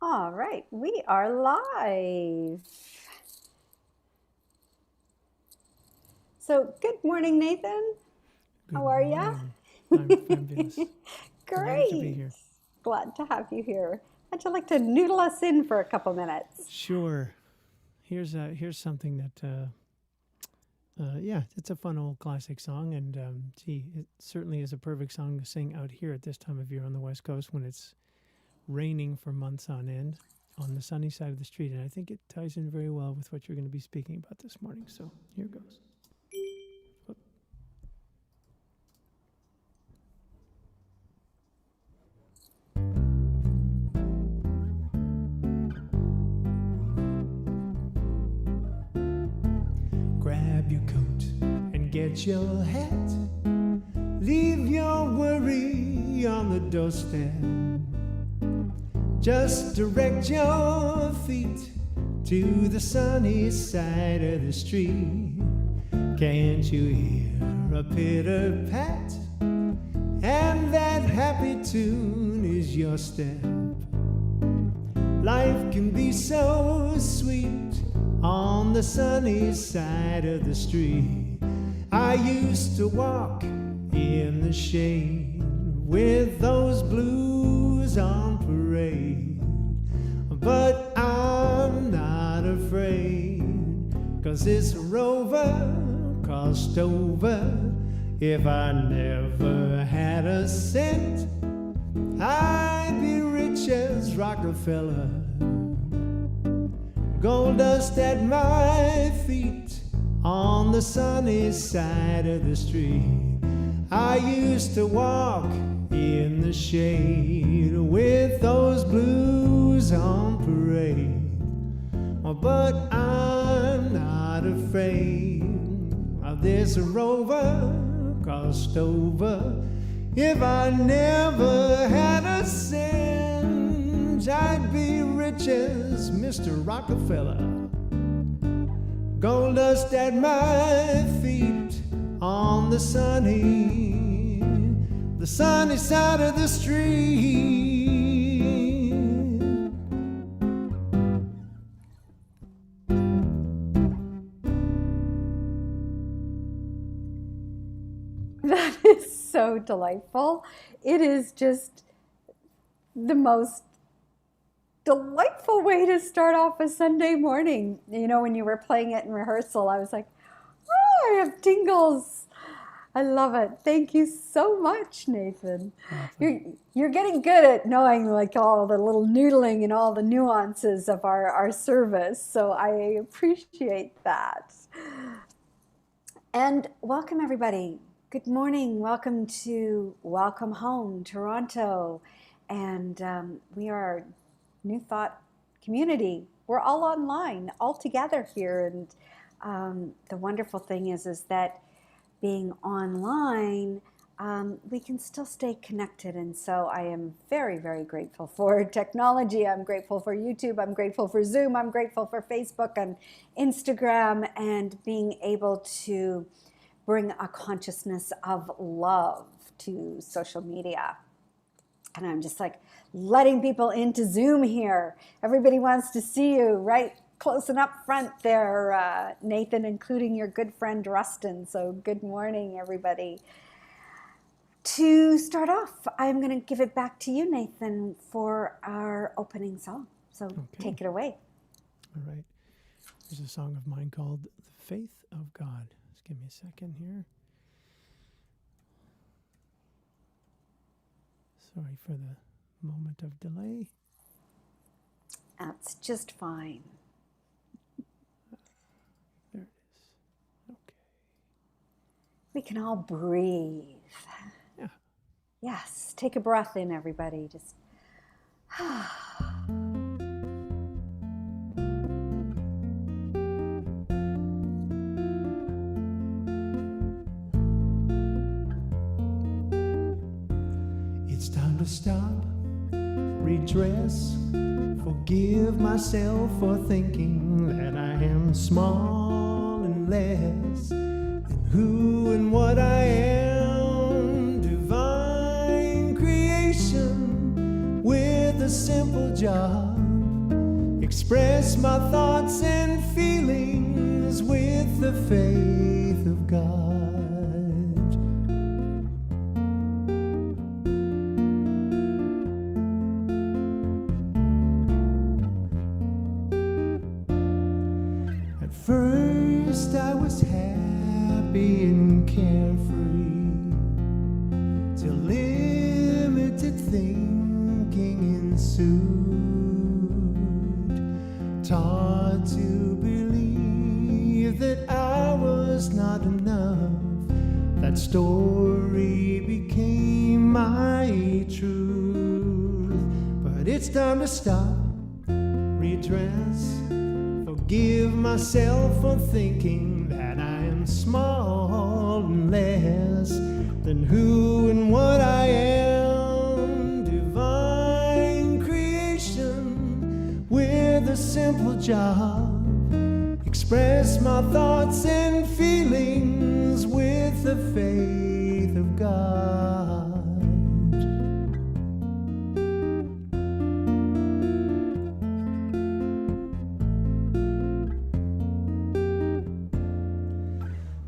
All right, we are live. So, good morning, Nathan. Good How are ya? morning. I'm fabulous. Delighted to be Great. here. Glad to have you here. How'd you like to noodle us in for a couple minutes? Sure. Here's something that yeah, it's a fun old classic song, and gee, it certainly is a perfect song to sing out here at this time of year on the West Coast when it's raining for months on end on the sunny side of the street, and I think it ties in very well with what you're going to be speaking about this morning. So here goes. Whoop. Grab your coat and get your hat. Leave your worry on the doorstep. Just direct your feet to the sunny side of the street. Can't you hear a pitter-pat? And that happy tune is your step. Life can be so sweet on the sunny side of the street. I used to walk in the shade with those blues on parade, but I'm not afraid, 'cause this rover crossed over. If I never had a cent, I'd be rich as Rockefeller. Gold dust at my feet on the sunny side of the street. I used to walk in the shade with those blues on parade, but I'm not afraid of this rover crossed over. If I never had a cent, I'd be rich as Mr. Rockefeller. Gold dust at my feet on the sunny side of the street. That is so delightful. It is just the most delightful way to start off a Sunday morning. You know, when you were playing it in rehearsal, I was like, oh, I have tingles. I love it. Thank you so much, Nathan. You're getting good at knowing like all the little noodling and all the nuances of our service. So I appreciate that. And welcome everybody. Good morning. Welcome to Welcome Home, Toronto. And we are New Thought community. We're all online, all together here. And the wonderful thing is that being online, we can still stay connected. And so I am very, very grateful for technology. I'm grateful for YouTube. I'm grateful for Zoom. I'm grateful for Facebook and Instagram, and being able to bring a consciousness of love to social media. And I'm just like letting people into Zoom here. Everybody wants to see you right close and up front there, Nathan, including your good friend Rustin. So good morning, everybody. To start off, I'm going to give it back to you, Nathan, for our opening song. So take it away. All right. There's a song of mine called The Faith of God. Just give me a second here. Sorry for the moment of delay. That's just fine. There it is. Okay. We can all breathe. Yeah. Yes, take a breath in, everybody. Just It's time to stop, redress, forgive myself for thinking that I am small and less than who and what I am. Divine creation with a simple job express my thoughts and feelings with the faith of God. At first I was happy and carefree, till limited thinking ensued. Taught to believe that I was not enough. That story became my truth. But it's time to stop, redress, forgive myself for thinking that I am small and less than who and what I am. Divine creation with a simple job. Express my thoughts and feelings with the faith of God.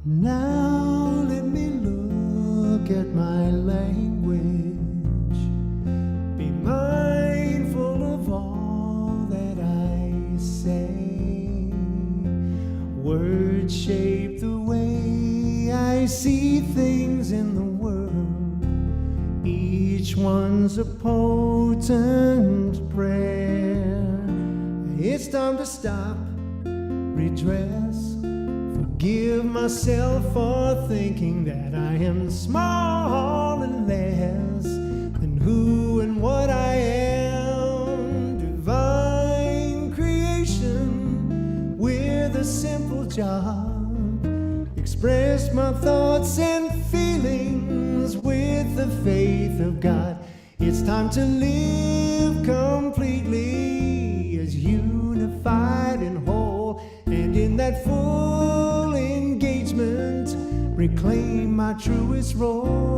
Now let me look at my language. Be mindful of all that I say. Words shape the way I see things in the world. Each one's a potent prayer. It's time to stop, redress, forgive myself for thinking that I am small and less than who and what I am. Divine creation with a simple job. Express my thoughts and feelings with the faith of God. It's time to live completely as unified and whole, and in that full engagement reclaim my truest role.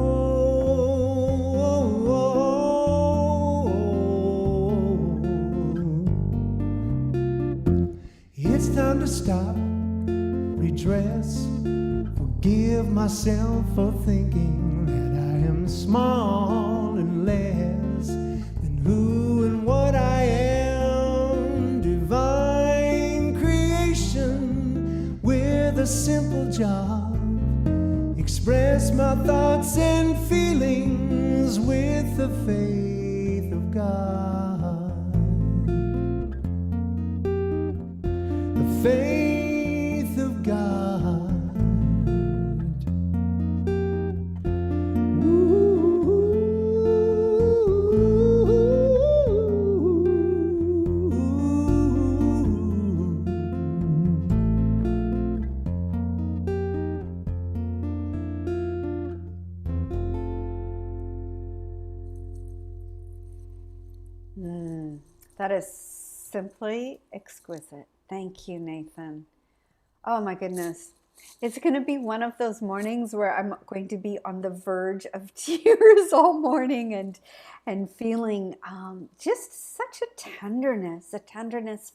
It's time to stop, redress, forgive myself for thinking that I am small and less than who and what I am. Divine creation with a simple job. Express my thoughts and feelings with the faith of God. The faith of God. That is simply exquisite. Thank you, Nathan. Oh my goodness. It's going to be one of those mornings where I'm going to be on the verge of tears all morning and feeling just such a tenderness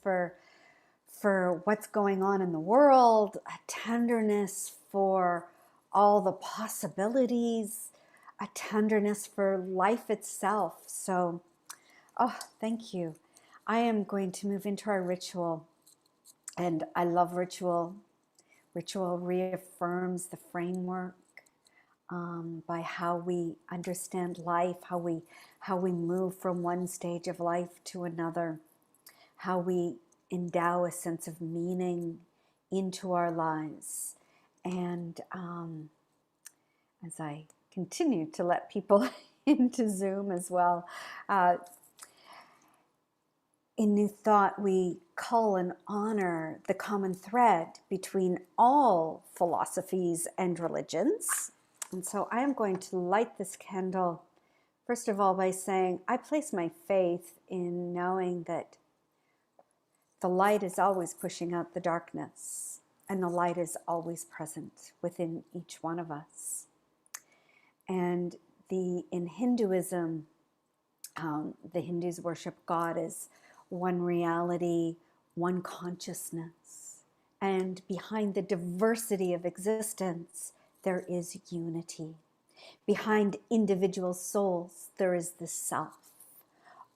for what's going on in the world, a tenderness for all the possibilities, a tenderness for life itself. So, oh, thank you. I am going to move into our ritual, and I love ritual. Ritual reaffirms the framework by how we understand life, how we move from one stage of life to another, how we endow a sense of meaning into our lives. And as I continue to let people into Zoom as well, in New Thought, we call and honor the common thread between all philosophies and religions. And so I am going to light this candle, first of all, by saying, I place my faith in knowing that the light is always pushing out the darkness, and the light is always present within each one of us. And in Hinduism, the Hindus worship God as one reality, one consciousness. And behind the diversity of existence, there is unity. Behind individual souls, there is the self.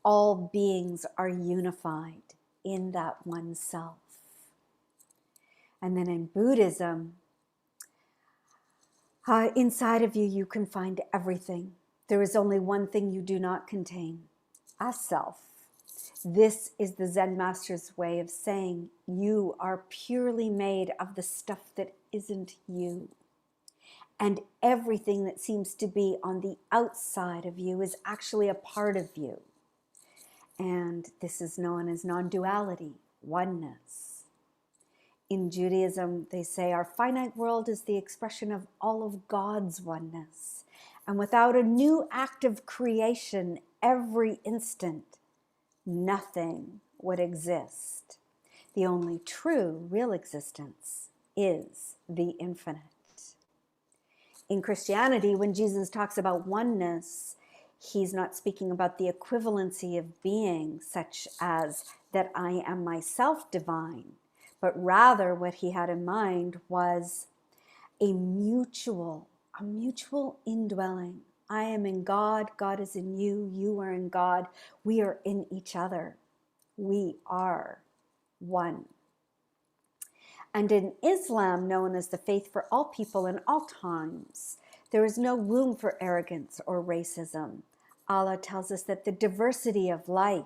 All beings are unified in that one self. And then in Buddhism, inside of you, you can find everything. There is only one thing you do not contain, a self. This is the Zen master's way of saying you are purely made of the stuff that isn't you. And everything that seems to be on the outside of you is actually a part of you. And this is known as non-duality, oneness. In Judaism, they say our finite world is the expression of all of God's oneness. And without a new act of creation every instant, nothing would exist. The only true, real existence is the infinite. In Christianity, when Jesus talks about oneness, he's not speaking about the equivalency of being, such as that I am myself divine, but rather what he had in mind was a mutual indwelling. I am in God, God is in you, you are in God, we are in each other. We are one. And in Islam, known as the faith for all people in all times, there is no room for arrogance or racism. Allah tells us that the diversity of life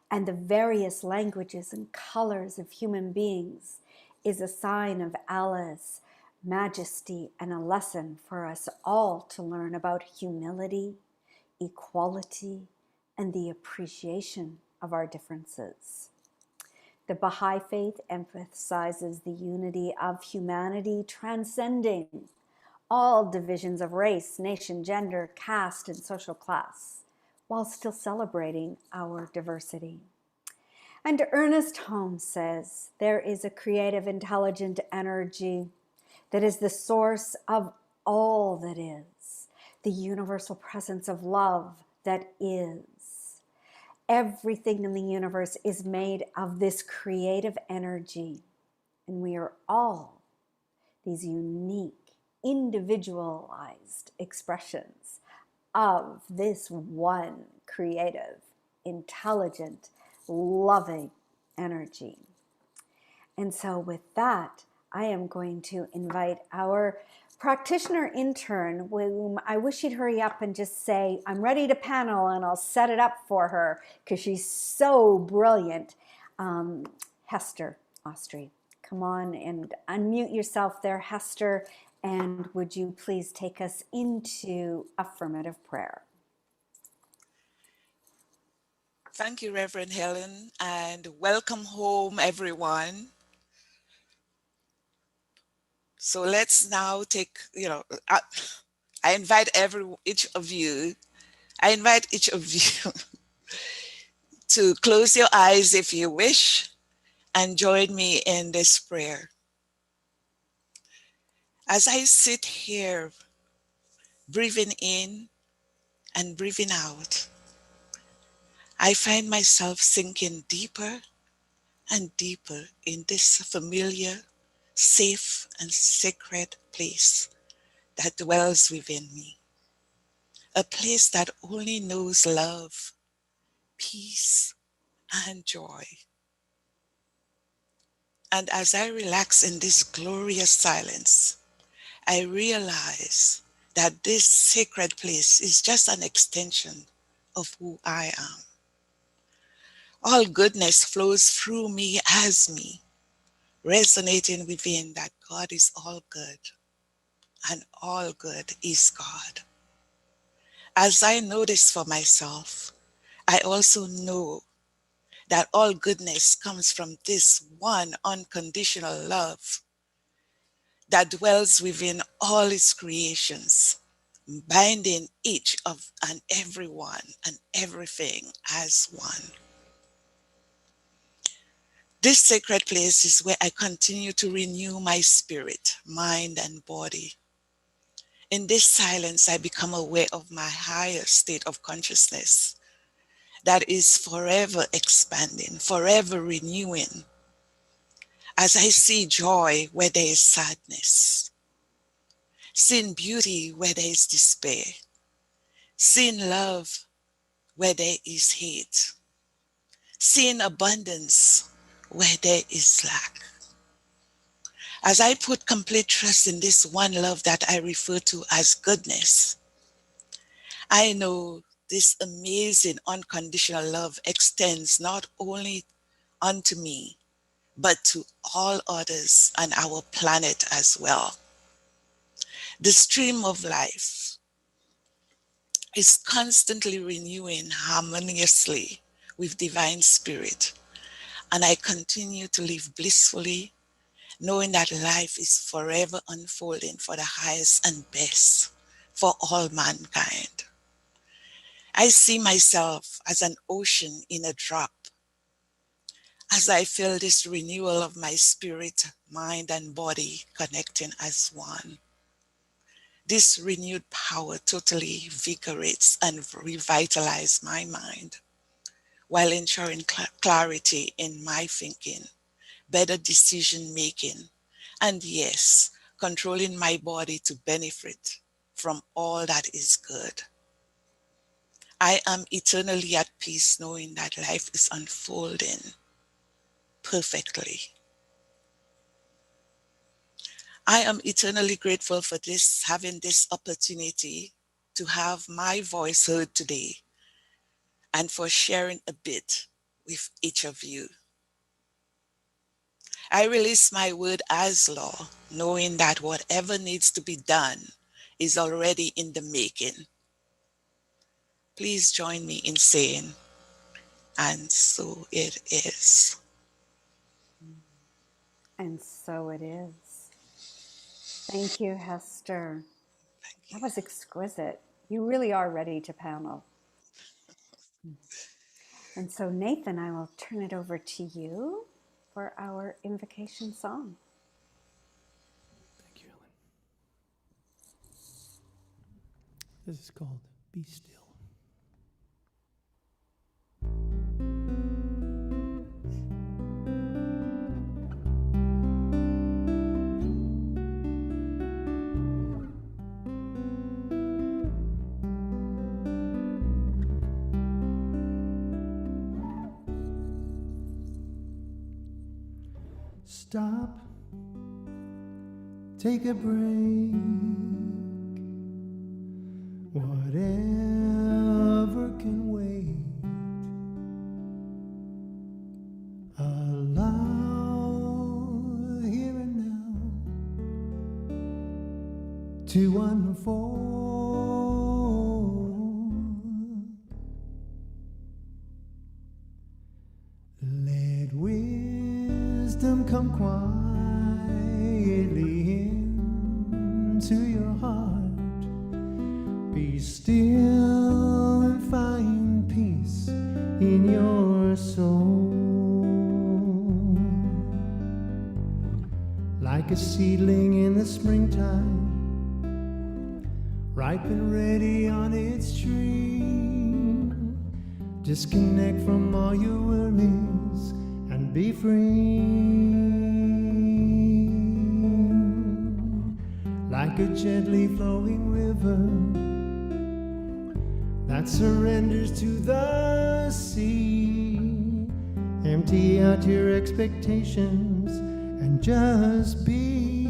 and the various languages and colors of human beings is a sign of Allah's majesty and a lesson for us all to learn about humility, equality, and the appreciation of our differences. The Baha'i faith emphasizes the unity of humanity, transcending all divisions of race, nation, gender, caste, and social class, while still celebrating our diversity. And Ernest Holmes says, there is a creative, intelligent energy that is the source of all that is, the universal presence of love that is. Everything in the universe is made of this creative energy, and we are all these unique, individualized expressions of this one creative, intelligent, loving energy. And so with that, I am going to invite our practitioner intern, whom I wish she'd hurry up and just say, I'm ready to panel, and I'll set it up for her because she's so brilliant. Hester Ostry, come on and unmute yourself there, Hester, and would you please take us into affirmative prayer? Thank you, Reverend Helen, and welcome home, everyone. So let's now take, I invite each of you to close your eyes if you wish and join me in this prayer. As I sit here, breathing in and breathing out, I find myself sinking deeper and deeper in this familiar, safe and sacred place that dwells within me. A place that only knows love, peace, and joy. And as I relax in this glorious silence, I realize that this sacred place is just an extension of who I am. All goodness flows through me as me, resonating within that God is all good, and all good is God. As I know this for myself, I also know that all goodness comes from this one unconditional love that dwells within all its creations, binding each of and everyone and everything as one. This sacred place is where I continue to renew my spirit, mind, and body. In this silence, I become aware of my higher state of consciousness, that is forever expanding, forever renewing. As I see joy where there is sadness, seeing beauty where there is despair, seeing love where there is hate, seeing abundance where there is lack. As I put complete trust in this one love that I refer to as goodness, I know this amazing unconditional love extends not only unto me, but to all others on our planet as well. The stream of life is constantly renewing harmoniously with divine spirit, and I continue to live blissfully, knowing that life is forever unfolding for the highest and best for all mankind. I see myself as an ocean in a drop. As I feel this renewal of my spirit, mind, and body connecting as one, this renewed power totally invigorates and revitalizes my mind while ensuring clarity in my thinking, better decision making, and yes, controlling my body to benefit from all that is good. I am eternally at peace knowing that life is unfolding perfectly. I am eternally grateful for having this opportunity to have my voice heard today and for sharing a bit with each of you. I release my word as law, knowing that whatever needs to be done is already in the making. Please join me in saying, and so it is. And so it is. Thank you, Hester. That was exquisite. You really are ready to panel. And so, Nathan, I will turn it over to you for our invocation song. Thank you, Ellen. This is called Be Still. Stop, take a break, whatever can wait. Allow here and now to unfold. Let wisdom come quietly into your heart. Be still and find peace in your soul. Like a seedling in the springtime, ripe and ready on its tree. Disconnect from all your worries and be free. Like a gently flowing river that surrenders to the sea. Empty out your expectations and just be.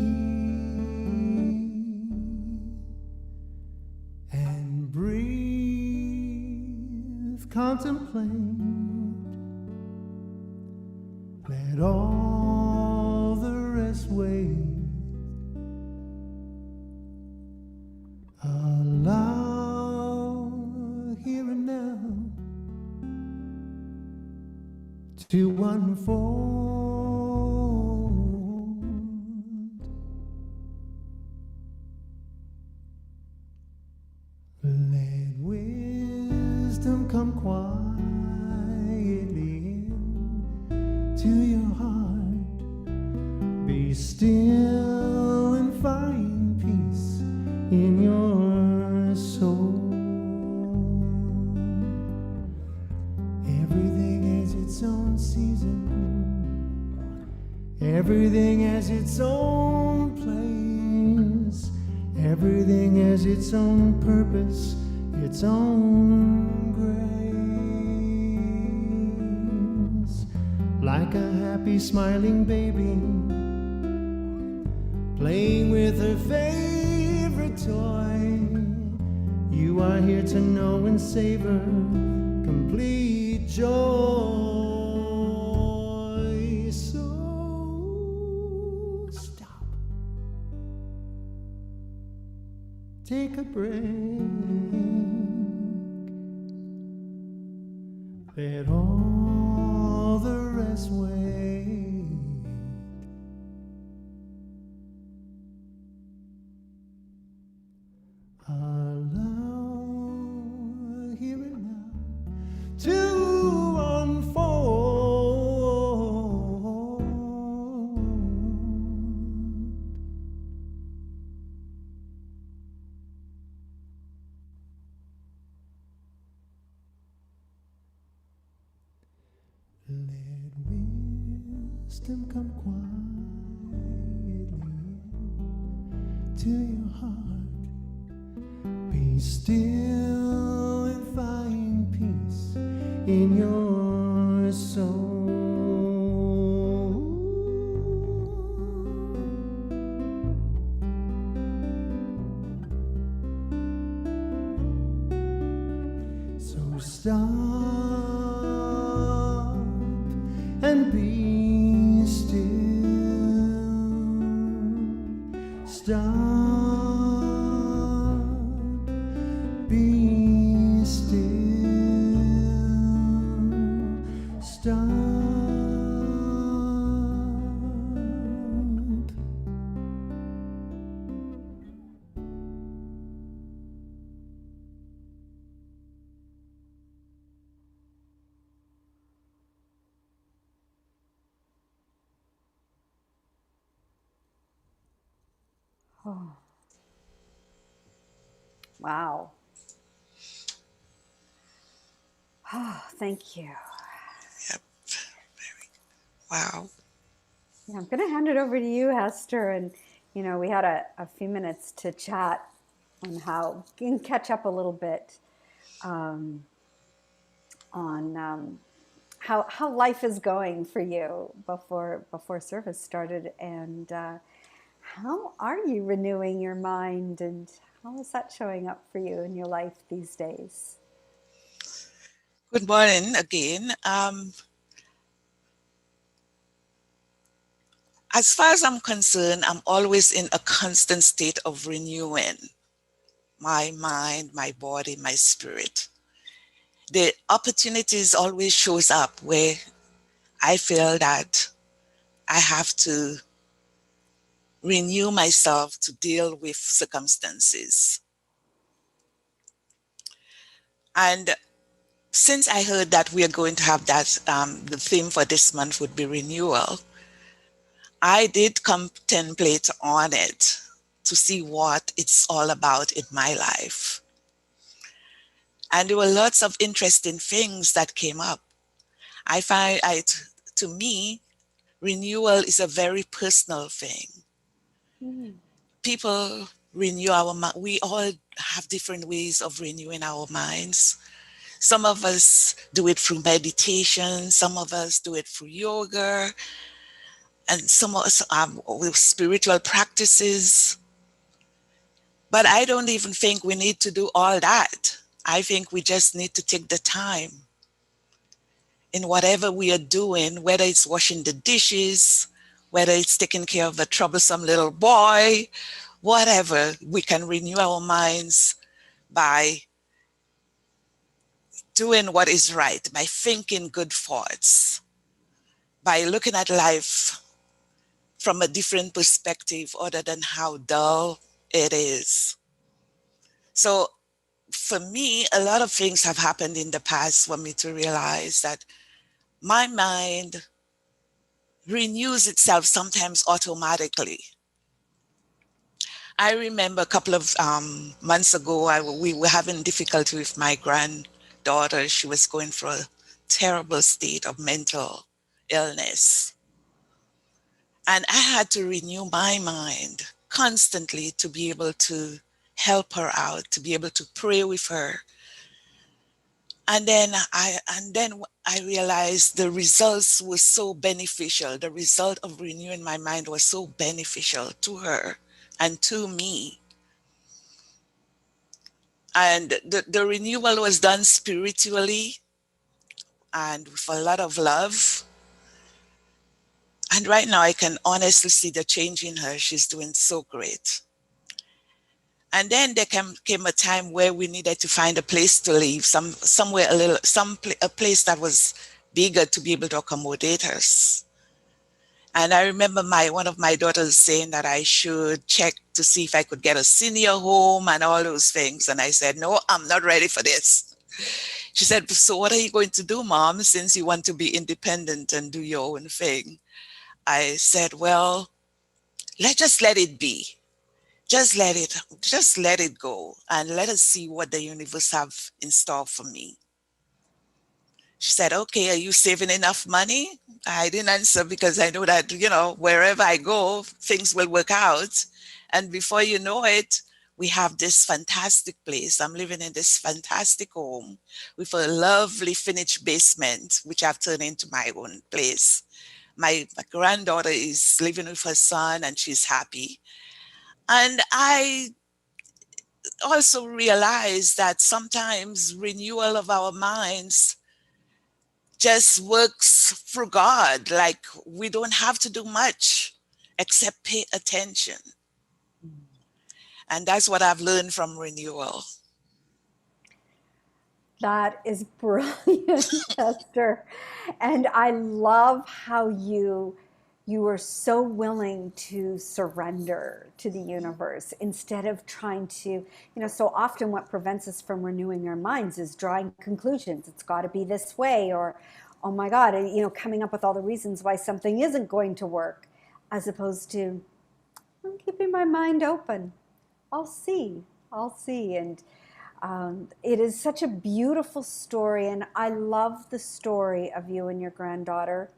And breathe, contemplate. Let all the rest wait. Allow here and now to unfold. Let wisdom come quietly to your heart. Be still and find peace in your soul. Everything has its own place. Everything has its own purpose, its own grace. Like a happy smiling baby playing with her favorite toy, you are here to know and savor complete joy. So stop, take a break, let all the rest wait. Allow here and now to unfold. Let wisdom come quietly to your heart. Be still and find peace in your soul. So stop and be still. Stop, be still. Stop. Oh. Wow. Oh, thank you. Yep. Wow. Yeah, I'm going to hand it over to you, Hester. And, you know, we had a few minutes to chat on how you can catch up a little bit on how life is going for you before service started, and how are you renewing your mind, and how is that showing up for you in your life these days? Good morning again. As far as I'm concerned, I'm always in a constant state of renewing my mind, my body, my spirit. The opportunities always shows up where I feel that I have to renew myself to deal with circumstances. And since I heard that we are going to have that, the theme for this month would be renewal, I did contemplate on it to see what it's all about in my life. And there were lots of interesting things that came up. I find, to me, renewal is a very personal thing. Mm. People renew our mind. We all have different ways of renewing our minds. Some of us do it through meditation. Some of us do it through yoga. And some of us with spiritual practices. But I don't even think we need to do all that. I think we just need to take the time in whatever we are doing, whether it's washing the dishes, whether it's taking care of a troublesome little boy, whatever, we can renew our minds by doing what is right, by thinking good thoughts, by looking at life from a different perspective other than how dull it is. So for me, a lot of things have happened in the past for me to realize that my mind renews itself sometimes automatically. I remember a couple of months ago, we were having difficulty with my granddaughter. She was going through a terrible state of mental illness. And I had to renew my mind constantly to be able to help her out, to be able to pray with her. And then I realized the results were so beneficial. The result of renewing my mind was so beneficial to her and to me. And the renewal was done spiritually and with a lot of love. And right now I can honestly see the change in her. She's doing so great. And then there came a time where we needed to find a place to live, somewhere a place that was bigger to be able to accommodate us. And I remember one of my daughters saying that I should check to see if I could get a senior home and all those things. And I said, no, I'm not ready for this. She said, so what are you going to do, Mom, since you want to be independent and do your own thing? I said, well, let's just let it be. Just let it go, and let us see what the universe have in store for me. She said, okay, are you saving enough money? I didn't answer because I know that, wherever I go, things will work out. And before you know it, we have this fantastic place. I'm living in this fantastic home with a lovely finished basement, which I've turned into my own place. My granddaughter is living with her son and she's happy. And I also realize that sometimes renewal of our minds just works through God. Like we don't have to do much except pay attention. And that's what I've learned from renewal. That is brilliant, Hester. And I love how you were so willing to surrender to the universe instead of trying to, so often what prevents us from renewing our minds is drawing conclusions. It's got to be this way, or, oh my God, coming up with all the reasons why something isn't going to work, as opposed to, I'm keeping my mind open. I'll see. And it is such a beautiful story, and I love the story of you and your granddaughter.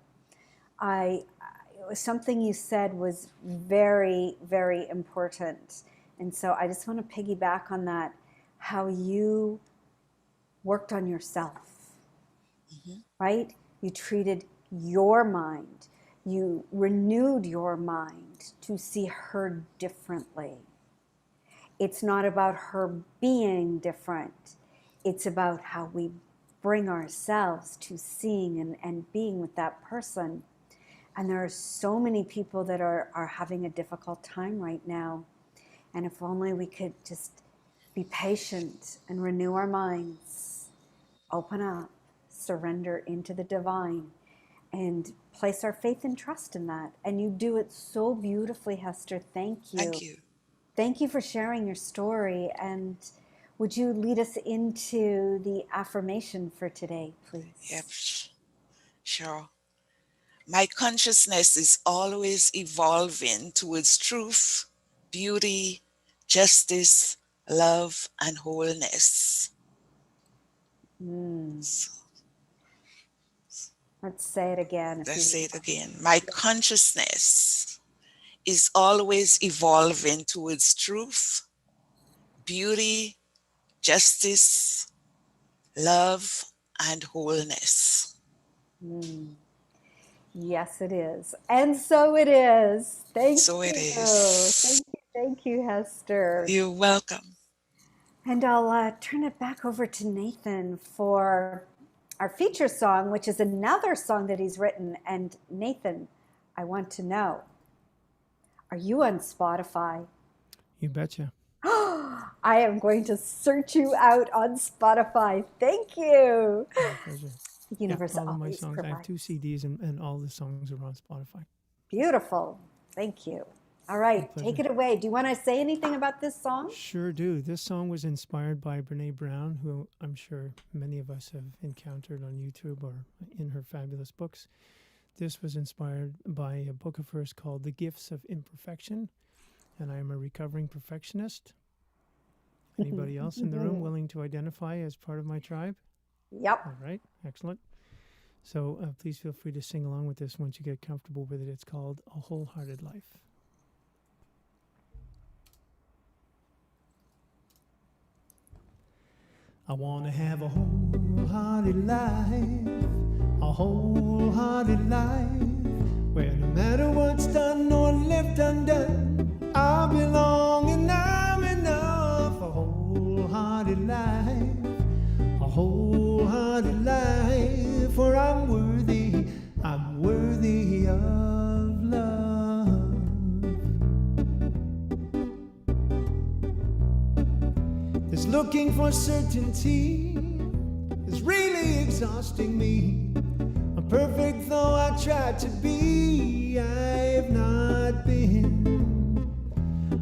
Something you said was very, very important, and so I just want to piggyback on that. How you worked on yourself, right? You treated your mind. You renewed your mind to see her differently. It's not about her being different. It's about how we bring ourselves to seeing and being with that person. And there are so many people that are having a difficult time right now. And if only we could just be patient and renew our minds, open up, surrender into the divine, and place our faith and trust in that. And you do it so beautifully, Hester. Thank you. Thank you. Thank you for sharing your story. And would you lead us into the affirmation for today, please? Yep, sure. My consciousness is always evolving towards truth, beauty, justice, love, and wholeness. Let's say it again. Let's say it again. My consciousness is always evolving towards truth, beauty, justice, love, and wholeness. Yes, it is. And so it is. Thank So you. it is. Thank you, Hester. You're welcome. And I'll turn it back over to Nathan for our feature song, which is another song that he's written. And Nathan, I want to know, are you on Spotify? You betcha. I am going to search you out on Spotify. Thank you. My pleasure. The universe all of my always songs. provides. I have 2 CDs and all the songs are on Spotify. Beautiful. Thank you. All right, take it away. Do you want to say anything about this song? Sure do. This song was inspired by Brene Brown, who I'm sure many of us have encountered on YouTube or in her fabulous books. This was inspired by a book of hers called The Gifts of Imperfection, and I am a recovering perfectionist. Anybody else in the room willing to identify as part of my tribe? Yep. All right, excellent. So please feel free to sing along with this once you get comfortable with it. It's called A Wholehearted Life. I want to have a wholehearted life, a wholehearted life, where no matter what's done or left undone, I belong and I'm enough. A wholehearted life, a wholehearted life, for I'm worthy of love. This looking for certainty is really exhausting me. Perfect though I tried to be, I've not been.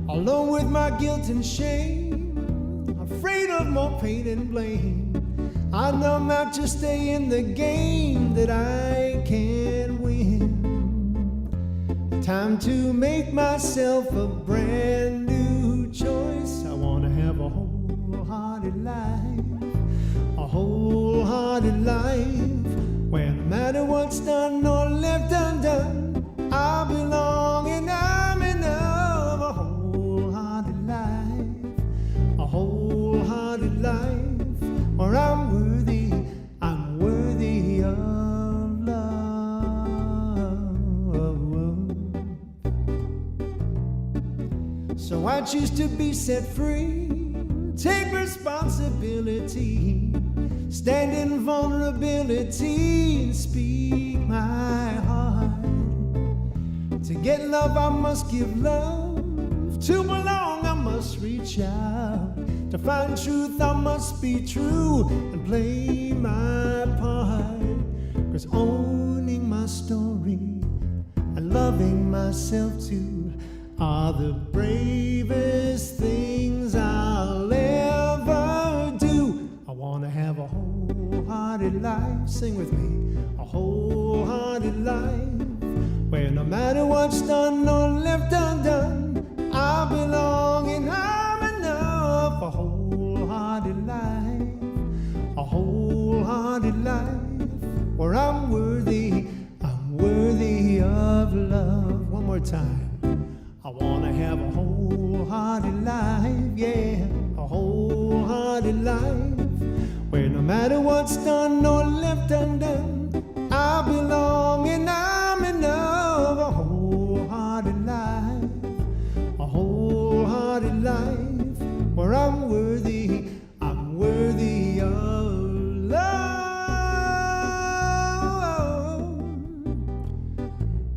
Alone with my guilt and shame, afraid of more pain and blame. I numb out to stay in the game that I can't win. Time to make myself a brand new choice. I want to have a wholehearted life, a wholehearted life, where no matter what's done or left undone, I belong and I'm enough. A wholehearted life, a wholehearted life, where I'm worthy of love. So I choose to be set free, take responsibility, stand in vulnerability and speak my heart. To get love, I must give love. To belong, I must reach out. To find truth, I must be true and play my part. 'Cause owning my story and loving myself too are the bravest things I'll ever do. I want to have a wholehearted life, sing with me, a wholehearted life, where no matter what's done or left undone, I belong and I'm enough. A wholehearted life, a wholehearted life, where I'm worthy of love. One more time. I want to have a wholehearted life, yeah, a wholehearted life, where no matter what's done or left undone, I belong and I'm enough. A wholehearted life, a wholehearted life, where I'm worthy of love.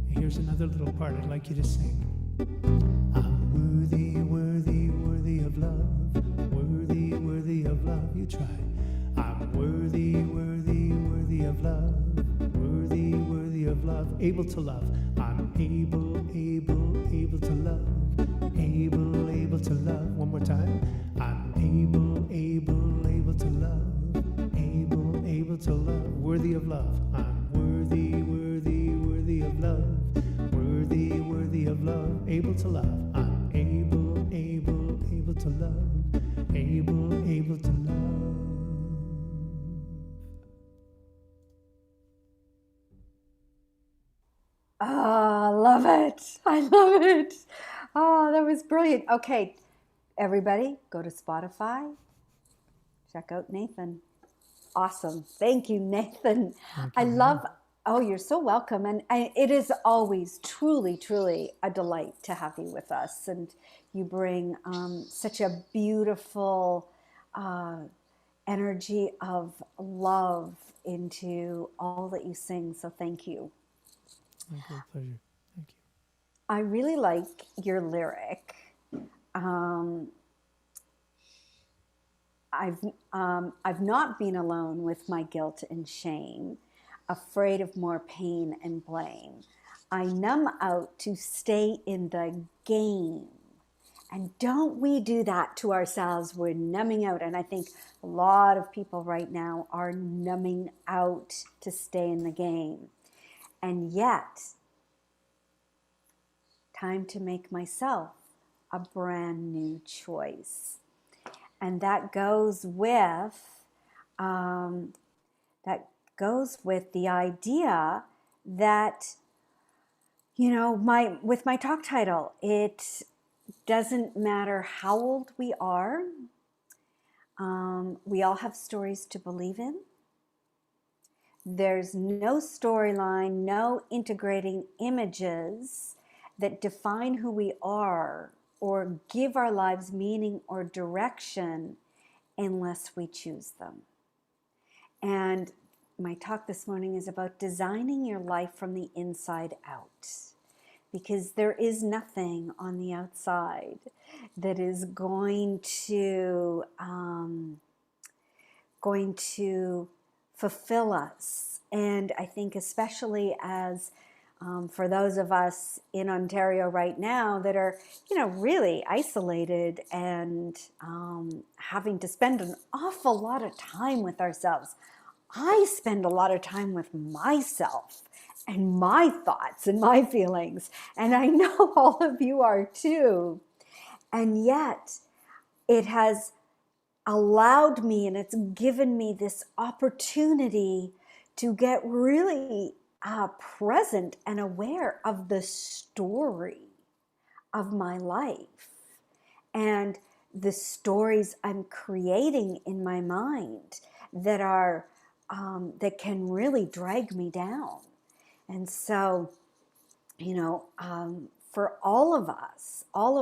Here's another little part I'd like you to sing. I'm worthy of love, worthy of love. You try. I'm worthy of love, worthy of love, able to love. I'm able to love, able to love. One more time. I'm able to love, able to love, worthy of love. I'm worthy of love, worthy of love, able to love. I'm able to love, able to love. Ah, I love it. I love it. Oh, that was brilliant. Okay, everybody, go to Spotify. Check out Nathan. Awesome. Thank you, Nathan. I love, oh, you're so welcome. And it is always truly a delight to have you with us. And you bring such a beautiful energy of love into all that you sing. So thank you. My great pleasure. Thank you. I really like your lyric. I've not been alone with my guilt and shame, afraid of more pain and blame. I numb out to stay in the game. And don't we do that to ourselves? We're numbing out. And I think a lot of people right now are numbing out to stay in the game. And yet, time to make myself a brand new choice. And that goes with that goes with the idea that, with my talk title, it doesn't matter how old we are. We all have stories to believe in. There's no storyline, no integrating images that define who we are or give our lives meaning or direction unless we choose them. And my talk this morning is about designing your life from the inside out, because there is nothing on the outside that is going to fulfill us. And I think especially as for those of us in Ontario right now that are, really isolated and having to spend an awful lot of time with ourselves. I spend a lot of time with myself and my thoughts and my feelings, and I know all of you are too. And yet it has allowed me, and it's given me this opportunity to get really present and aware of the story of my life and the stories I'm creating in my mind that are that can really drag me down. And so, for all of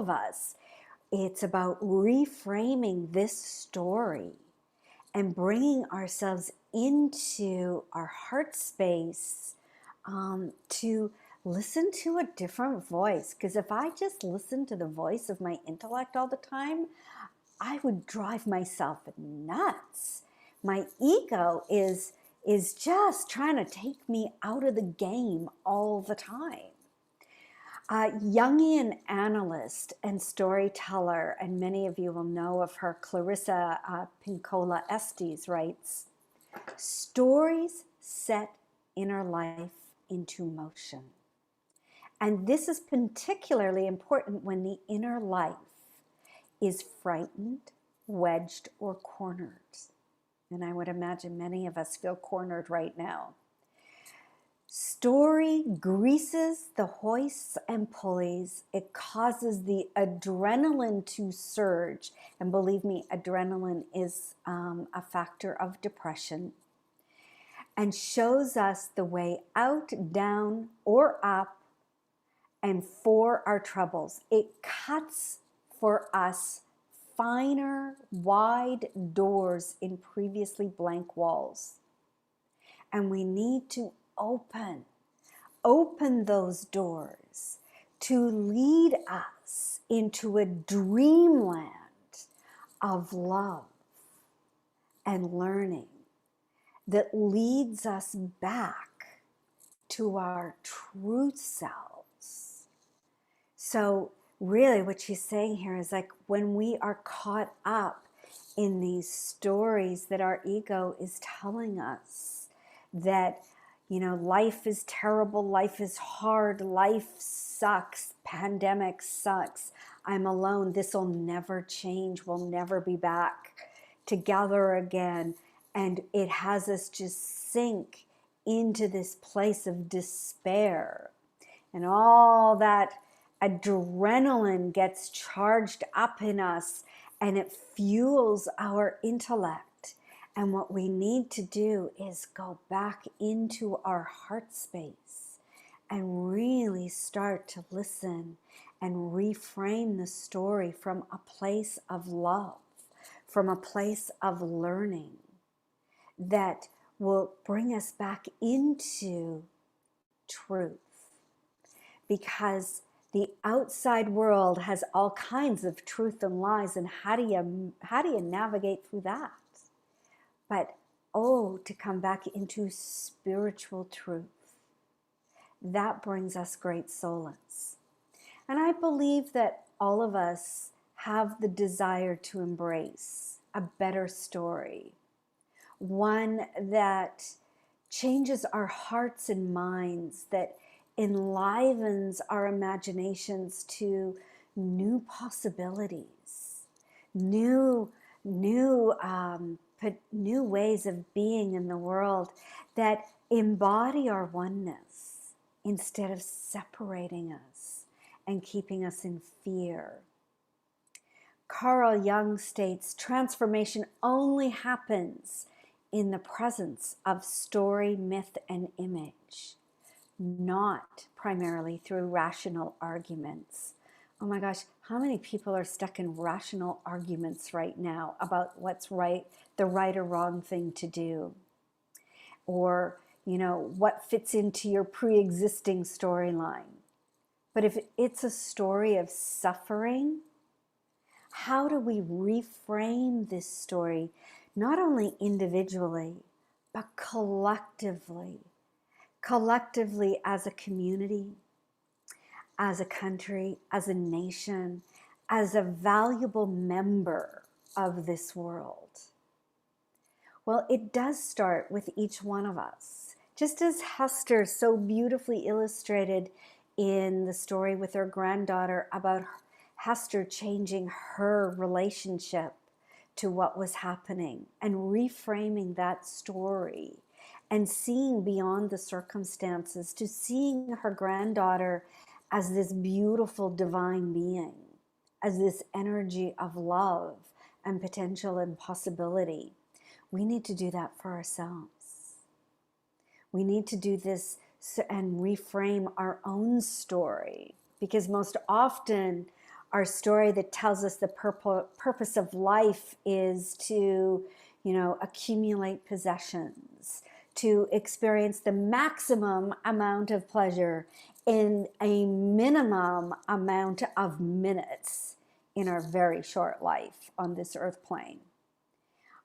us, it's about reframing this story and bringing ourselves into our heart space to listen to a different voice. Because if I just listened to the voice of my intellect all the time, I would drive myself nuts. My ego is just trying to take me out of the game all the time. Jungian analyst and storyteller, and many of you will know of her, Clarissa Pinkola Estes, writes, "Stories set inner life into motion." And this is particularly important when the inner life is frightened, wedged, or cornered. And I would imagine many of us feel cornered right now. Story greases the hoists and pulleys. It causes the adrenaline to surge. And believe me, adrenaline is a factor of depression. And shows us the way out, down, or up, and for our troubles. It cuts for us finer, wide doors in previously blank walls. And we need to open those doors to lead us into a dreamland of love and learning that leads us back to our true selves. So really what she's saying here is like when we are caught up in these stories that our ego is telling us that, life is terrible, life is hard, life sucks, pandemic sucks, I'm alone, this will never change, we'll never be back together again. And it has us just sink into this place of despair. And all that adrenaline gets charged up in us and it fuels our intellect. And what we need to do is go back into our heart space and really start to listen and reframe the story from a place of love, from a place of learning that will bring us back into truth. Because the outside world has all kinds of truth and lies, and how do you navigate through that? But to come back into spiritual truth, that brings us great solace. And I believe that all of us have the desire to embrace a better story, one that changes our hearts and minds, that enlivens our imaginations to new possibilities, new new ways of being in the world that embody our oneness instead of separating us and keeping us in fear. Carl Jung states, transformation only happens in the presence of story, myth, and image, not primarily through rational arguments. Oh my gosh, how many people are stuck in rational arguments right now about what's right, the right or wrong thing to do? Or, what fits into your pre-existing storyline? But if it's a story of suffering, how do we reframe this story, not only individually, but collectively as a community, as a country, as a nation, as a valuable member of this world? Well, it does start with each one of us. Just as Hester so beautifully illustrated in the story with her granddaughter about Hester changing her relationship to what was happening and reframing that story and seeing beyond the circumstances, to seeing her granddaughter as this beautiful divine being, as this energy of love and potential and possibility. We need to do that for ourselves. We need to do this and reframe our own story, because most often our story that tells us the purpose of life is to, accumulate possessions, to experience the maximum amount of pleasure in a minimum amount of minutes in our very short life on this earth plane.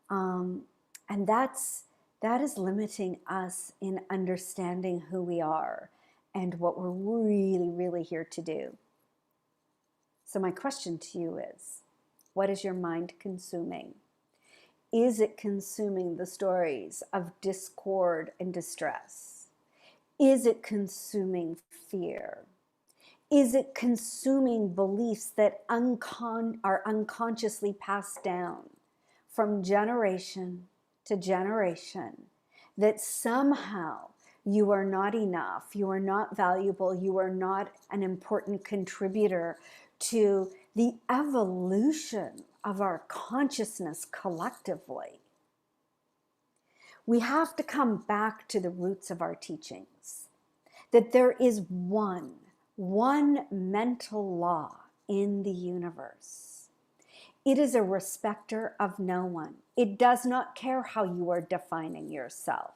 And that is limiting us in understanding who we are and what we're really, really here to do. So my question to you is, what is your mind consuming? Is it consuming the stories of discord and distress? Is it consuming fear? Is it consuming beliefs that are unconsciously passed down from generation to generation, that somehow you are not enough, you are not valuable, you are not an important contributor to the evolution of our consciousness collectively? We have to come back to the roots of our teachings, that there is one mental law in the universe. It is a respecter of no one. It does not care how you are defining yourself.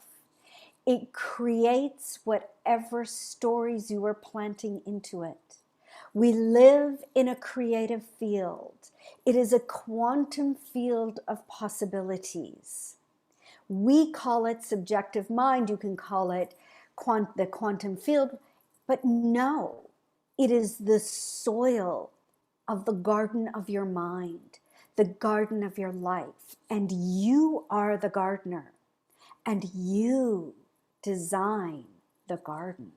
It creates whatever stories you are planting into it. We live in a creative field. It is a quantum field of possibilities. We call it subjective mind. You can call it the quantum field, but no, it is the soil of the garden of your mind, the garden of your life, and you are the gardener, and you design the garden.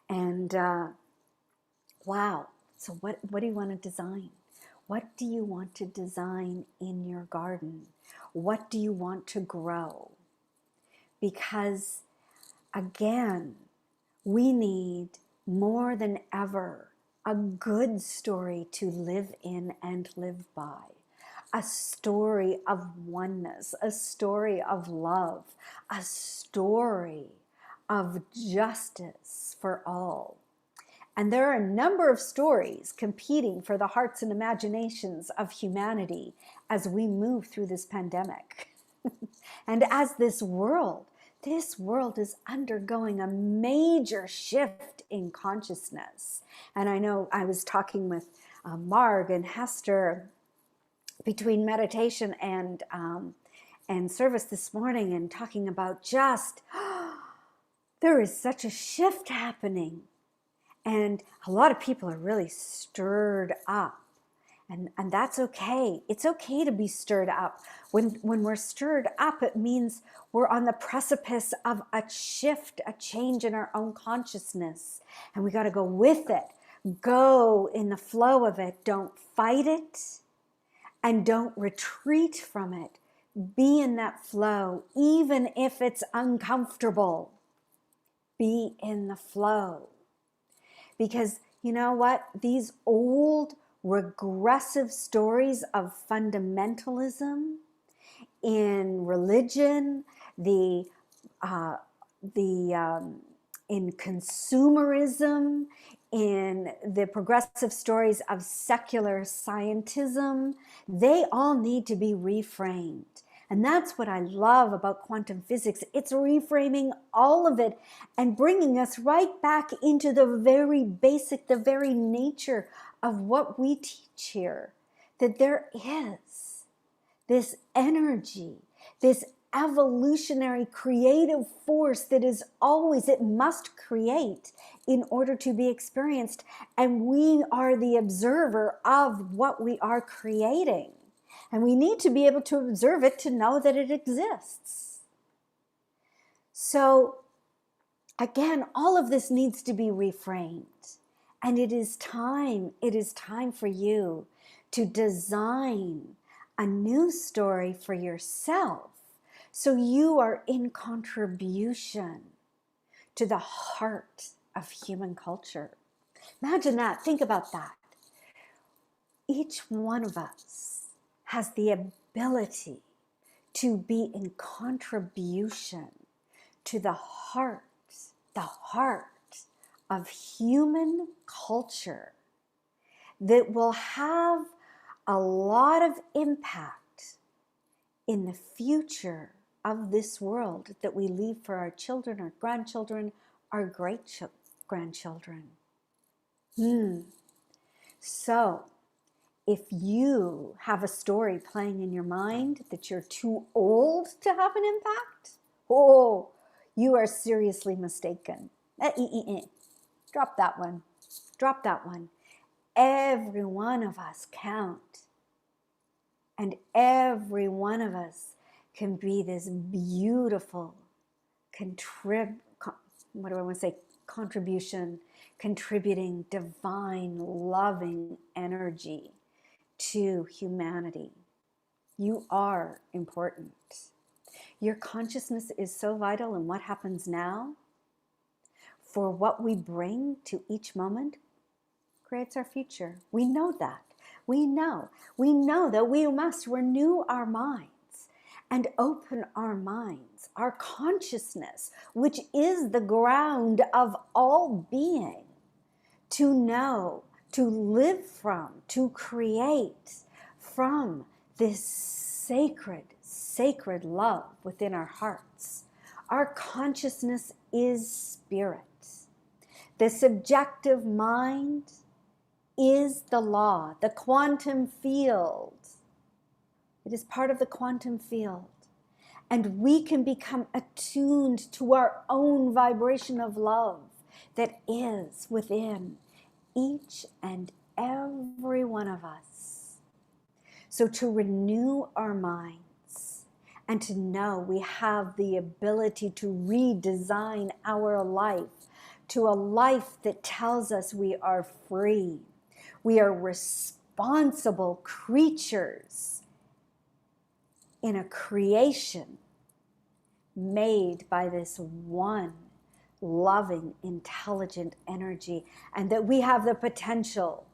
And wow, so what do you want to design? What do you want to design in your garden? What do you want to grow? Because again, we need more than ever a good story to live in and live by. A story of oneness, a story of love, a story of justice for all. And there are a number of stories competing for the hearts and imaginations of humanity as we move through this pandemic. And as this world is undergoing a major shift in consciousness. And I know I was talking with Marg and Hester between meditation and service this morning, and talking about just, there is such a shift happening. And a lot of people are really stirred up. And that's okay. It's okay to be stirred up. When we're stirred up, it means we're on the precipice of a shift, a change in our own consciousness. And we got to go with it. Go in the flow of it. Don't fight it. and don't retreat from it. Be in that flow, even if it's uncomfortable. Be in the flow. Because you know what? These old regressive stories of fundamentalism in religion, in consumerism, in the progressive stories of secular scientism, they all need to be reframed. And that's what I love about quantum physics. It's reframing all of it and bringing us right back into the very basic, the very nature of what we teach here. That there is this energy, this evolutionary creative force that is always, it must create in order to be experienced. And we are the observer of what we are creating. And we need to be able to observe it to know that it exists. So again, all of this needs to be reframed. And it is time for you to design a new story for yourself so you are in contribution to the heart of human culture. Imagine that. Think about that. Each one of us has the ability to be in contribution to the heart of human culture that will have a lot of impact in the future of this world that we leave for our children, our grandchildren, our great-grandchildren. So, if you have a story playing in your mind that you're too old to have an impact, oh, you are seriously mistaken. Drop that one. Drop that one. Every one of us count. And every one of us can be this beautiful contributing divine, loving energy to humanity. You are important. Your consciousness is so vital, and what happens now for what we bring to each moment creates our future. We know that. We know that we must renew our minds and open our minds, our consciousness, which is the ground of all being, to know, to live from, to create from this sacred love within our hearts. Our consciousness is spirit. The subjective mind is the law, the quantum field. It is part of the quantum field. And we can become attuned to our own vibration of love that is within each and every one of us. So to renew our minds and to know we have the ability to redesign our life to a life that tells us we are free. We are responsible creatures in a creation made by this one loving, intelligent energy, and that we have the potential.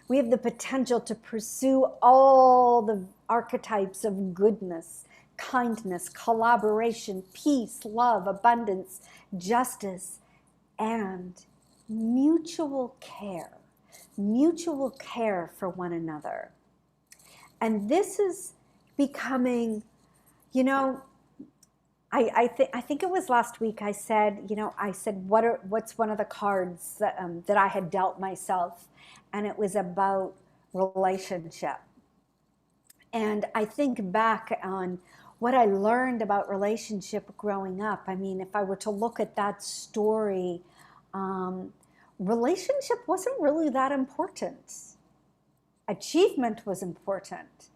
We have the potential to pursue all the archetypes of goodness, kindness, collaboration, peace, love, abundance, justice, and mutual care for one another. And this is becoming, I think it was last week I said, what's one of the cards that I had dealt myself, and it was about relationship. And I think back on what I learned about relationship growing up. I mean, if I were to look at that story, relationship wasn't really that important. Achievement was important,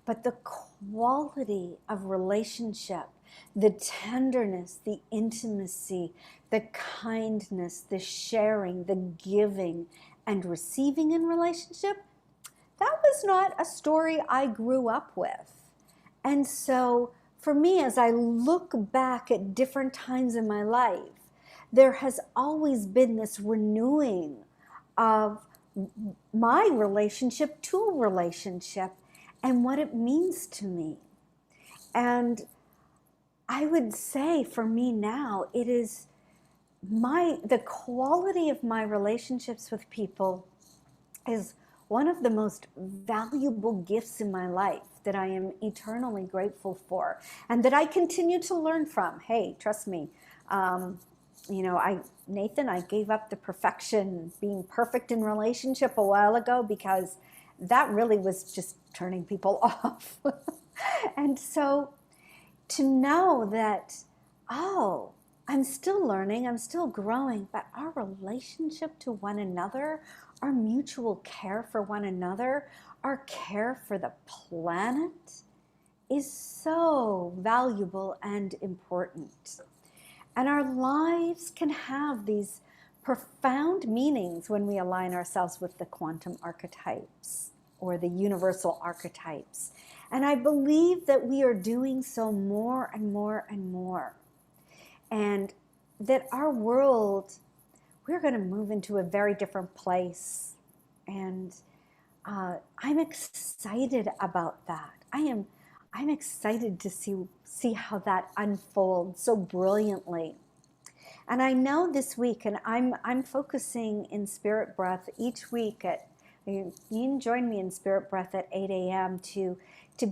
but the quality of relationship, the tenderness, the intimacy, the kindness, the sharing, the giving, and receiving in relationship, that was not a story I grew up with. And so for me, as I look back at different times in my life, there has always been this renewing of my relationship to a relationship and what it means to me. And I would say for me now, it is the quality of my relationships with people is one of the most valuable gifts in my life that I am eternally grateful for and that I continue to learn from. Hey, trust me, Nathan, I gave up the perfection, being perfect in relationship a while ago because that really was just turning people off. And so to know that, oh, I'm still learning, I'm still growing, but our relationship to one another, our mutual care for one another, our care for the planet is so valuable and important. And our lives can have these profound meanings when we align ourselves with the quantum archetypes or the universal archetypes. And I believe that we are doing so more and more and more. And that our world, we're going to move into a very different place. And I'm excited about that. I'm excited to see how that unfolds so brilliantly. And I know this week, and I'm focusing in Spirit Breath each week you can join me in Spirit Breath at 8 a.m. to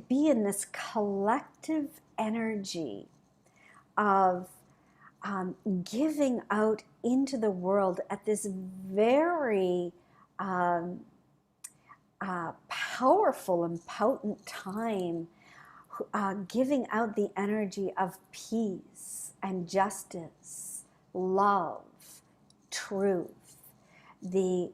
be in this collective energy of giving out into the world at this very powerful and potent time, giving out the energy of peace and justice, love, truth, the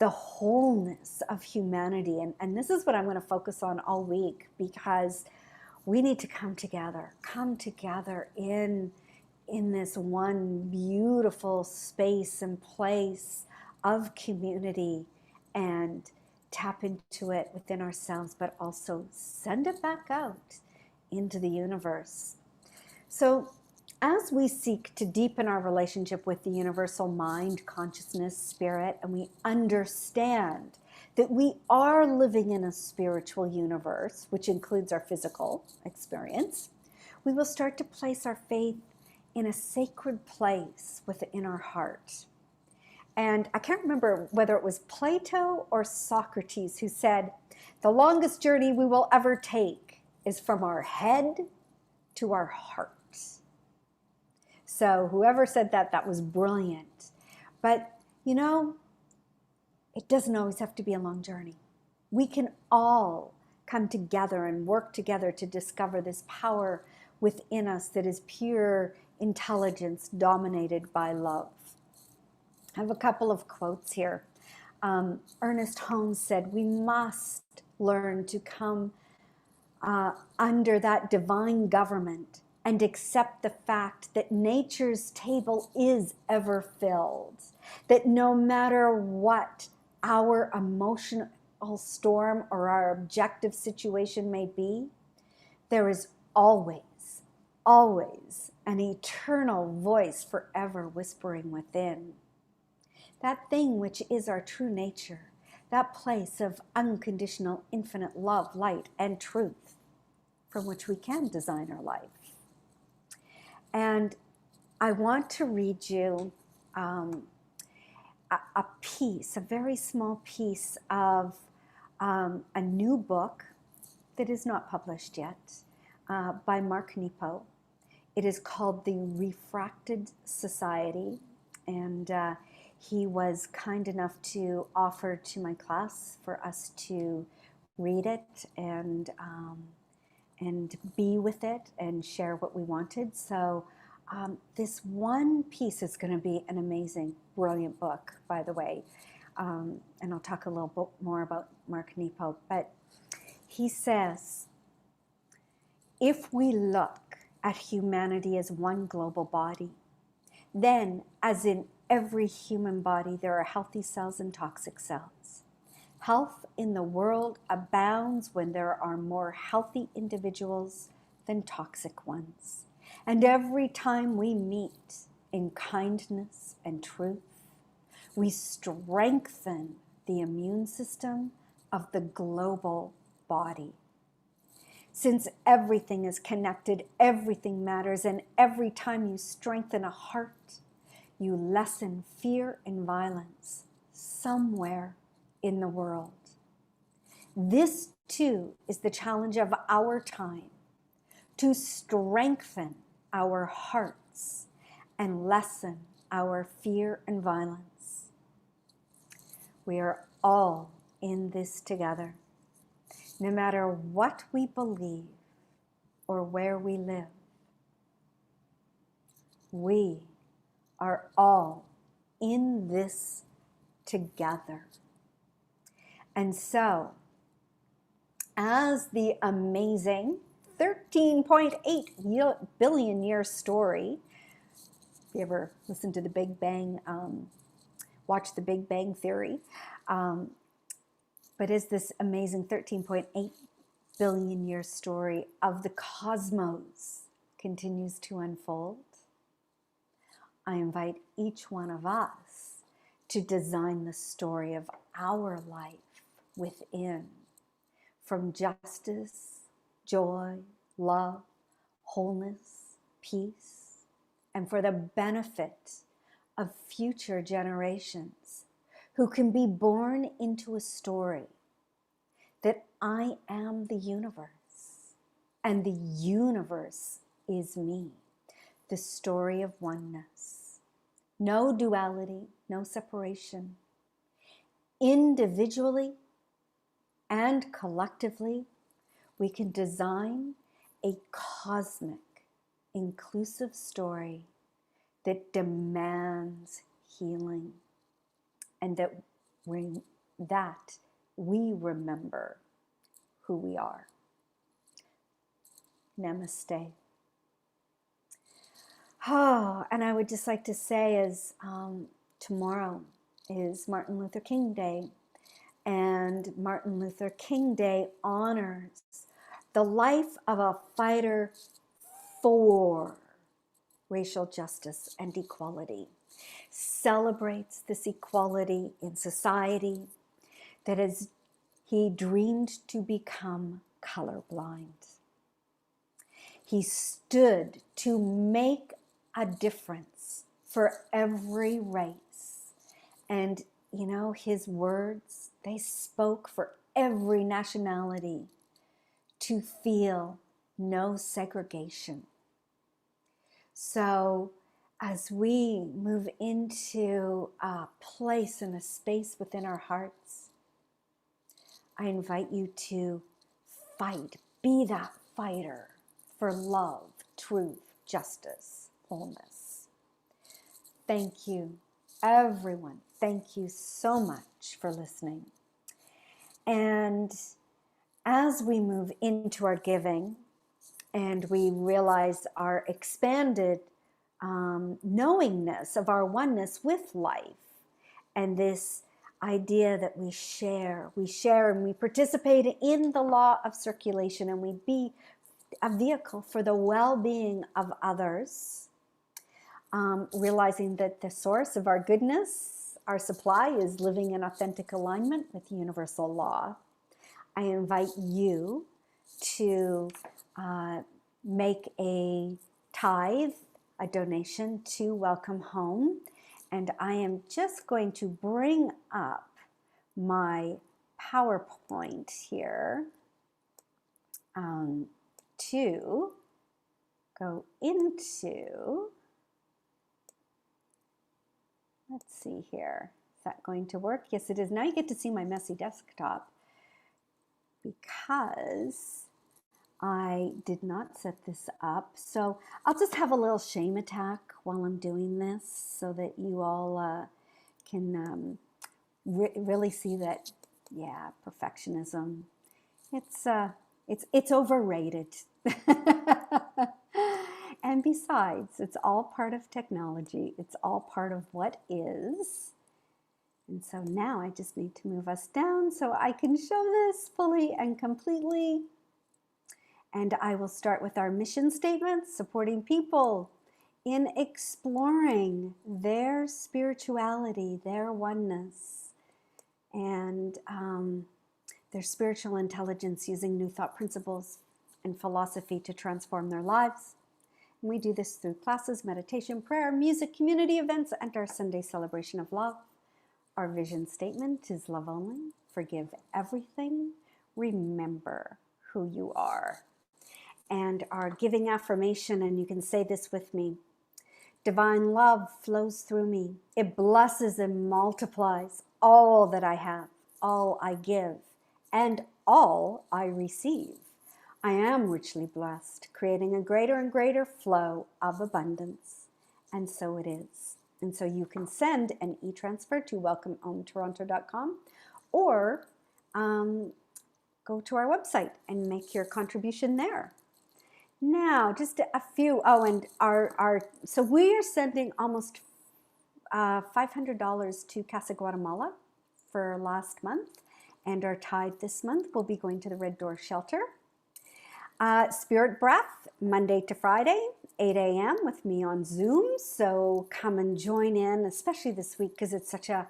wholeness of humanity. And this is what I'm going to focus on all week, because we need to come together in this one beautiful space and place of community and tap into it within ourselves, but also send it back out into the universe. So as we seek to deepen our relationship with the universal mind, consciousness, spirit, and we understand that we are living in a spiritual universe, which includes our physical experience, we will start to place our faith in a sacred place within our heart. And I can't remember whether it was Plato or Socrates who said, the longest journey we will ever take is from our head to our heart. So whoever said that was brilliant. But, it doesn't always have to be a long journey. We can all come together and work together to discover this power within us that is pure intelligence dominated by love. I have a couple of quotes here. Ernest Holmes said, we must learn to come under that divine government and accept the fact that nature's table is ever filled, that no matter what our emotional storm or our objective situation may be, there is always, always an eternal voice forever whispering within. That thing which is our true nature, that place of unconditional, infinite love, light, and truth from which we can design our life. And I want to read you a piece, a very small piece of a new book that is not published yet by Mark Nepo. It is called The Refracted Society, and he was kind enough to offer to my class for us to read it and be with it and share what we wanted. So this one piece is going to be an amazing, brilliant book, by the way. And I'll talk a little bit more about Mark Nepo. But he says, if we look at humanity as one global body, then, as in every human body, there are healthy cells and toxic cells. Health in the world abounds when there are more healthy individuals than toxic ones. And every time we meet in kindness and truth, we strengthen the immune system of the global body. Since everything is connected, everything matters, and every time you strengthen a heart, you lessen fear and violence somewhere in the world. This too is the challenge of our time, to strengthen our hearts and lessen our fear and violence. We are all in this together, no matter what we believe or where we live. We are all in this together. And so, as the amazing 13.8 billion year story, if you ever listen to the Big Bang, watch the Big Bang Theory, but is this amazing 13.8 billion year story of the cosmos continues to unfold, I invite each one of us to design the story of our life within, from justice, joy, love, wholeness, peace, and for the benefit of future generations who can be born into a story that I am the universe and the universe is me, the story of oneness. No duality, no separation. Individually and collectively, we can design a cosmic, inclusive story that demands healing, and that we remember who we are. Namaste. Oh, and I would just like to say, as tomorrow is Martin Luther King Day, and Martin Luther King Day honors the life of a fighter for racial justice and equality, celebrates this equality in society that is, he dreamed to become colorblind. He stood to make a difference for every race. And, you know, his words, they spoke for every nationality to feel no segregation. So as we move into a place and a space within our hearts, I invite you to fight, be that fighter for love, truth, justice, wholeness. Thank you, everyone. Thank you so much for listening. And as we move into our giving and we realize our expanded knowingness of our oneness with life, and this idea that we share and we participate in the law of circulation, and we be a vehicle for the well-being of others, realizing that the source of our goodness, our supply, is living in authentic alignment with universal law. I invite you to make a tithe, a donation to Welcome Home. And I am just going to bring up my PowerPoint here to go into, let's see here, is that going to work? Yes, it is. Now you get to see my messy desktop because I did not set this up. So I'll just have a little shame attack while I'm doing this so that you all can really see that, yeah, perfectionism, it's overrated. And besides, it's all part of technology. It's all part of what is. And so now I just need to move us down so I can show this fully and completely. And I will start with our mission statement, supporting people in exploring their spirituality, their oneness, and their spiritual intelligence using new thought principles and philosophy to transform their lives. And we do this through classes, meditation, prayer, music, community events, and our Sunday celebration of love. Our vision statement is love only, forgive everything, remember who you are. And our giving affirmation, and you can say this with me: divine love flows through me. It blesses and multiplies all that I have, all I give, and all I receive. I am richly blessed, creating a greater and greater flow of abundance. And so it is. And so you can send an e-transfer to welcomehometoronto.com or go to our website and make your contribution there. Now, just a few. Oh, and so we are sending almost $500 to Casa Guatemala for last month, and our tithe this month will be going to the Red Door Shelter. Spirit Breath, Monday to Friday, 8 a.m. with me on Zoom. So come and join in, especially this week, because it's such a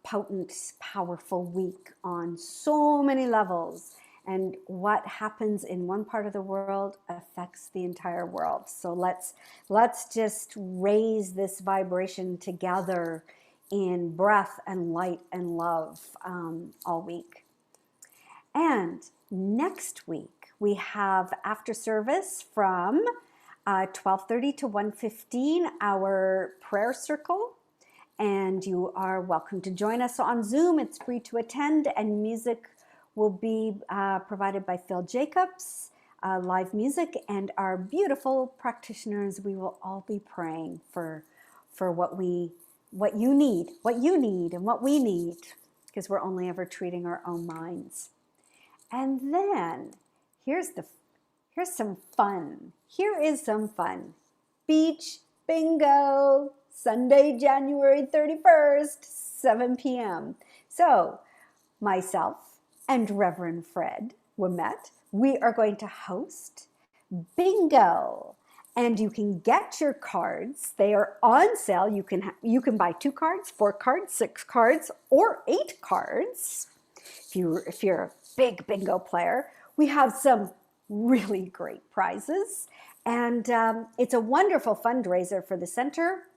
potent, powerful week on so many levels. And what happens in one part of the world affects the entire world. So let's just raise this vibration together in breath and light and love all week. And next week, we have after service from 12:30 to 1:15, our prayer circle. And you are welcome to join us on Zoom. It's free to attend, and music will be provided by Phil Jacobs, live music, and our beautiful practitioners. We will all be praying for what you need, and what we need, because we're only ever treating our own minds. And then here's some fun. Here is some fun. Beach bingo, Sunday, January 31st, 7 p.m. So myself and Reverend Fred Ouimet, we are going to host bingo. And you can get your cards. They are on sale. You can buy 2 cards, 4 cards, 6 cards, or 8 cards. If you're a big bingo player, we have some really great prizes. And it's a wonderful fundraiser for the center.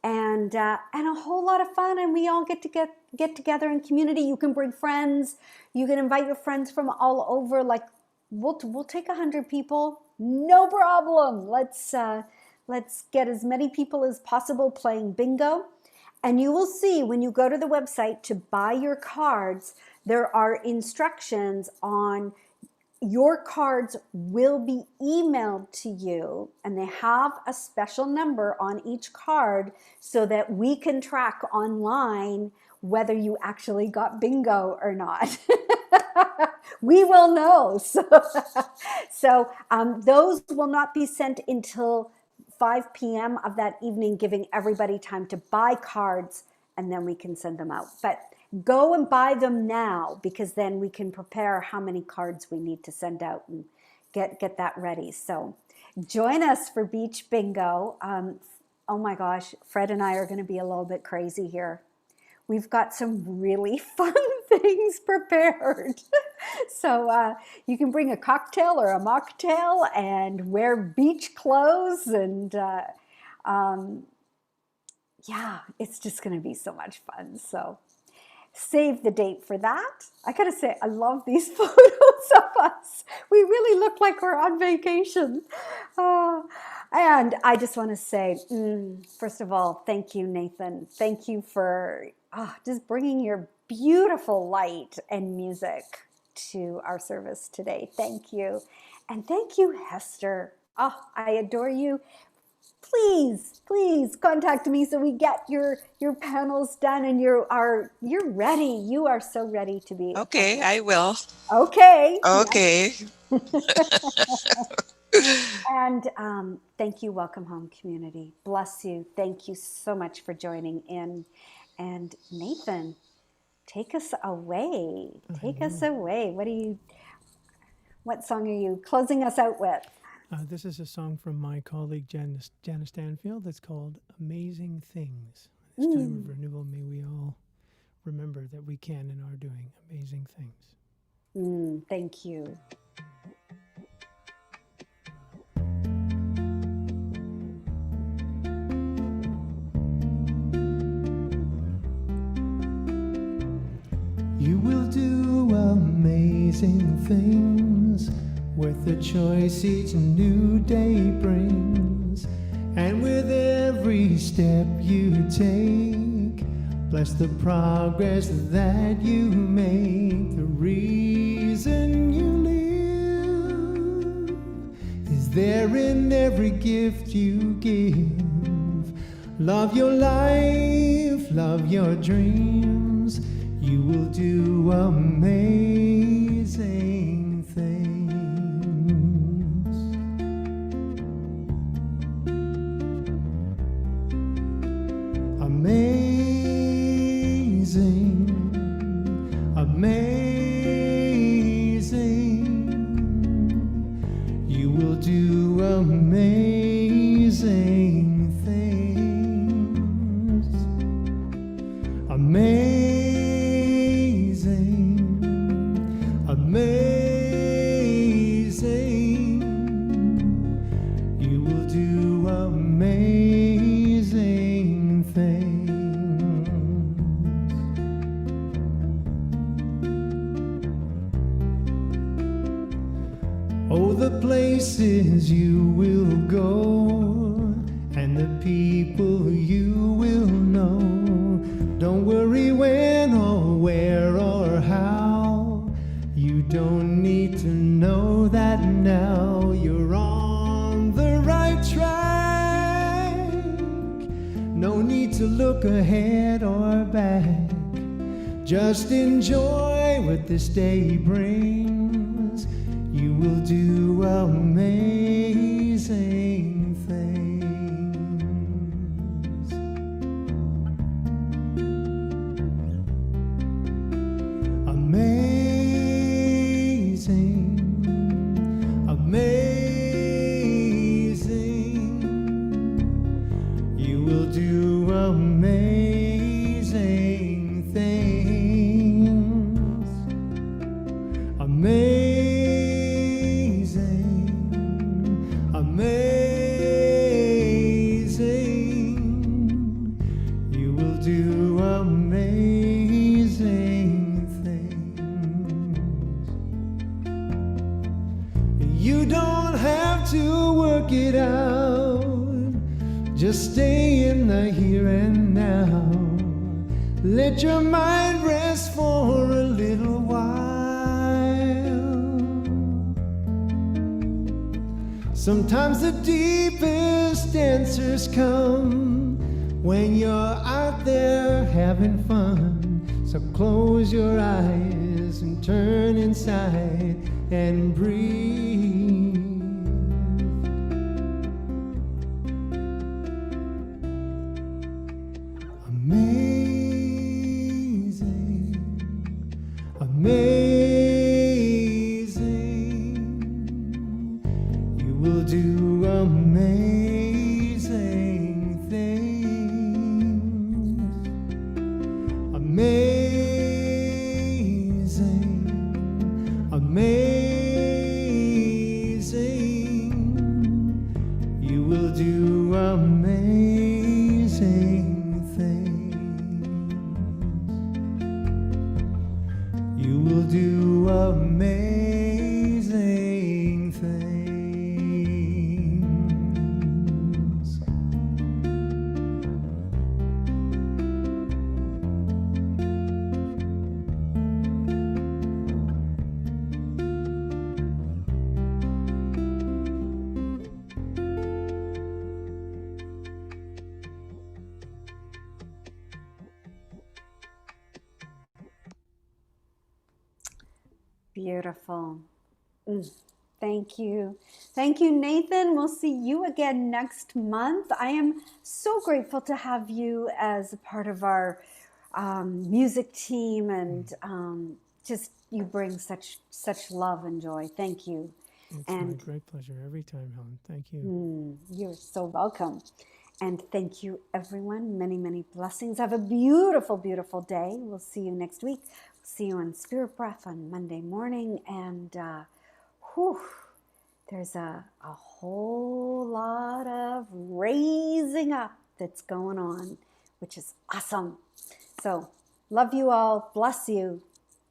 And a whole lot of fun, and we all get together in community. You can bring friends. You can invite your friends from all over. Like we'll take 100 people, no problem. Let's get as many people as possible playing bingo. And you will see when you go to the website to buy your cards, there are instructions on. Your cards will be emailed to you, and they have a special number on each card so that we can track online whether you actually got bingo or not. We will know. So those will not be sent until 5 p.m. of that evening, giving everybody time to buy cards, and then we can send them out. But go and buy them now, because then we can prepare how many cards we need to send out and get that ready. So join us for Beach Bingo. Oh my gosh, Fred and I are going to be a little bit crazy here. We've got some really fun things prepared. So you can bring a cocktail or a mocktail and wear beach clothes, and yeah, it's just going to be so much fun. So save the date for that. I gotta say, I love these photos of us. We really look like we're on vacation. And I just want to say, first of all, thank you, Nathan. Thank you for just bringing your beautiful light and music to our service today. Thank you. And thank you, Hester. I adore you. Please contact me so we get your panels done, and you're ready. You are so ready to be. Okay, I will. Okay. Okay. And thank you, Welcome Home community. Bless you. Thank you so much for joining in. And Nathan, take us away. Take us know. away. What song are you closing us out with? This is a song from my colleague Janice Stanfield. It's called Amazing Things. This time of renewal, may we all remember that we can and are doing amazing things. Thank you. You will do amazing things with the choice each new day brings. And with every step you take, bless the progress that you make. The reason you live is there in every gift you give. Love your life, love your dreams. You will do amazing things. Amazing, amazing. You will do amazing things. Amazing. Amazing, you will do amazing things. Oh, the places you will go and the people you will know. Don't worry when or where or how. You don't need to know that now. You're on the right track. No need to look ahead or back. Just enjoy what this day brings. You will do amazing things. Amazing, amazing. You will do amazing things. Amazing, amazing. You will do amazing things. You don't have to work it out. Just stay in the here and now. Let your mind rest for a little while. Sometimes the deepest answers come when you're out there having fun. So close your eyes and turn inside and breathe. Amazing, amazing. You will do amazing things. Amazing, amazing. You will do amazing things. You will do amazing things. Beautiful. Thank you. Thank you, Nathan. We'll see you again next month. I am so grateful to have you as a part of our music team, and just you bring such love and joy. Thank you. It's my great pleasure every time, Helen. Thank you. You're so welcome. And thank you, everyone. Many, many blessings. Have a beautiful, beautiful day. We'll see you next week. See you on Spirit Breath on Monday morning. And there's a whole lot of raising up that's going on, which is awesome. So love you all. Bless you.